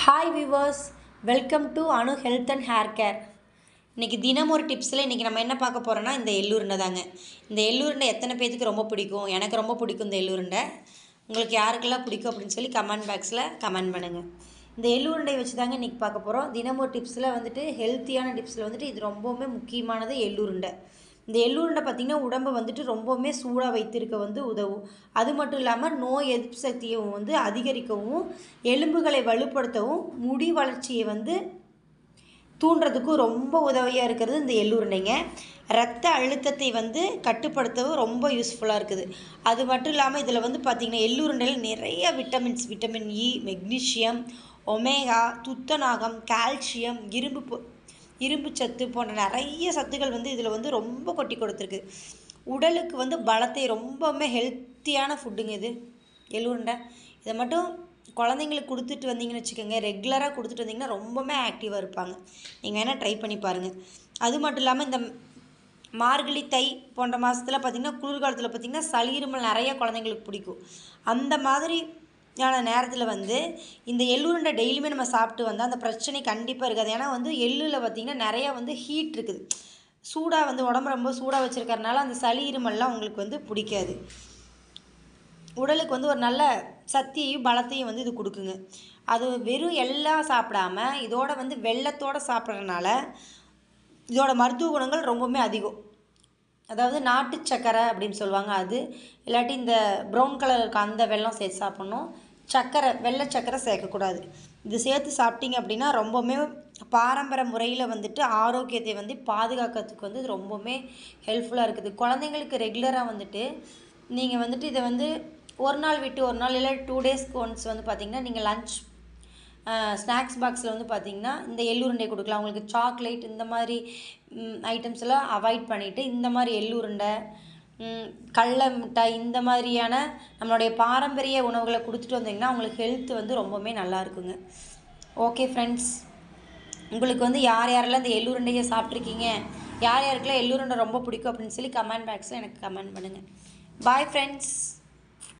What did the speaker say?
Hi viewers, welcome to Anu health and hair care. இன்றைக்கி தினம் ஒரு டிப்ஸில் இன்றைக்கி நம்ம என்ன பார்க்க போகிறோன்னா இந்த எள்ளுருண்டை தாங்க. இந்த எள்ளுருண்டை எத்தனை பேத்துக்கு ரொம்ப பிடிக்கும்? எனக்கு ரொம்ப பிடிக்கும் இந்த எள்ளுருண்டை. உங்களுக்கு யாருக்கெல்லாம் பிடிக்கும் அப்படின்னு சொல்லி கமெண்ட் பாக்ஸில் கமெண்ட் பண்ணுங்கள். இந்த எள்ளுருண்டை வச்சு தாங்க இன்றைக்கி பார்க்க போகிறோம். தினம் ஒரு டிப்ஸில் வந்துட்டு ஹெல்த்தியான டிப்ஸில் வந்துட்டு இது ரொம்பவுமே முக்கியமானது எள்ளுருண்டை. இந்த எள்ளுருண்டை பார்த்திங்கன்னா உடம்பை வந்துட்டு ரொம்பவுமே சூடாக வைத்திருக்க உதவும். அது மட்டும் இல்லாமல் நோய் எதிர்ப்பு சக்தியை அதிகரிக்கவும், எலும்புகளை வலுப்படுத்தவும், முடி வளர்ச்சியை தூண்டுறதுக்கும் ரொம்ப உதவியாக இருக்கிறது இந்த எள்ளுருண்டைங்க. இரத்த அழுத்தத்தை கட்டுப்படுத்தவும் ரொம்ப யூஸ்ஃபுல்லாக இருக்குது. அது மட்டும் இல்லாமல் இதில் பார்த்திங்கன்னா எள்ளுருண்டையில் நிறைய விட்டமின் இ, மெக்னீஷியம், ஒமேகா, துத்தநாகம், கால்சியம், இரும்பு சத்து போன்ற நிறைய சத்துக்கள் இதில் ரொம்ப கொட்டி கொடுத்துருக்கு. உடலுக்கு பலத்தை ரொம்பவுமே ஹெல்த்தியான ஃபுட்டுங்க இது எள்ளுருண்டை. இதை மட்டும் குழந்தைங்களுக்கு கொடுத்துட்டு வந்தீங்கன்னு வச்சுக்கோங்க, ரெகுலராக கொடுத்துட்டு வந்தீங்கன்னா ரொம்பவுமே ஆக்டிவாக இருப்பாங்க. நீங்கள் வேணால் ட்ரை பண்ணி பாருங்கள். அது மட்டும் இல்லாமல் இந்த மார்கழி, தை போன்ற மாதத்தில் பார்த்திங்கன்னா குளிர்காலத்தில் பார்த்திங்கன்னா சளி இருமல் நிறைய குழந்தைங்களுக்கு பிடிக்கும். அந்த மாதிரியான நேரத்தில் இந்த எள்ளுருண்டை டெய்லியுமே நம்ம சாப்பிட்டு வந்தால் அந்த பிரச்சனை கண்டிப்பாக இருக்காது. ஏன்னா எள்ளில் பார்த்திங்கன்னா நிறையா ஹீட் இருக்குது. சூடாக உடம்பு ரொம்ப சூடாக வச்சுருக்கறனால அந்த சளி இருமல்லாம் உங்களுக்கு பிடிக்காது. உடலுக்கு ஒரு நல்ல சக்தியையும் பலத்தையும் இது கொடுக்குங்க. அது வெறும் எல்லாம் சாப்பிடாம இதோட வெல்லத்தோடு சாப்பிட்றதுனால இதோட மருத்துவ குணங்கள் ரொம்பவுமே அதிகம். அதாவது நாட்டு சக்கரை அப்படின்னு சொல்லுவாங்க, அது இல்லாட்டி இந்த ப்ரௌன் கலர் இருக்க அந்த வெல்லம் சேர்த்து சாப்பிட்ணும். வெள்ளை சக்கரை சேர்க்கக்கூடாது. இது சேர்த்து சாப்பிட்டீங்க அப்படின்னா ரொம்பவுமே பாரம்பரிய முறையில் ஆரோக்கியத்தை பாதுகாக்கிறதுக்கு இது ரொம்பவுமே ஹெல்ப்ஃபுல்லாக இருக்குது. குழந்தைங்களுக்கு ரெகுலராக நீங்கள் இதை ஒரு நாள் விட்டு ஒரு நாள் இல்லை 2 டேஸ்க்கு ஒன்ஸ் பார்த்திங்கன்னா நீங்கள் லஞ்ச் ஸ்நாக்ஸ் பாக்ஸில் பார்த்திங்கன்னா இந்த எள்ளுருண்டை கொடுக்கலாம். உங்களுக்கு சாக்லேட் இந்த மாதிரி ஐட்டம்ஸ் எல்லாம் அவாய்ட் பண்ணிவிட்டு இந்த மாதிரி எள்ளுருண்டை, கடல மிட்டாய் இந்த மாதிரியான நம்மளுடைய பாரம்பரிய உணவுகளை கொடுத்துட்டு வந்தீங்கன்னா உங்களுக்கு ஹெல்த் ரொம்பவுமே நல்லா இருக்குங்க. ஓகே ஃப்ரெண்ட்ஸ், உங்களுக்கு யார் யாரெல்லாம் இந்த எள்ளுருண்டையை சாப்பிட்ருக்கீங்க, யார் யாருக்கெல்லாம் எள்ளுருண்டை ரொம்ப பிடிக்கும் அப்படின்னு சொல்லி கமெண்ட் பாக்ஸில் எனக்கு கமெண்ட் பண்ணுங்கள். Bye friends.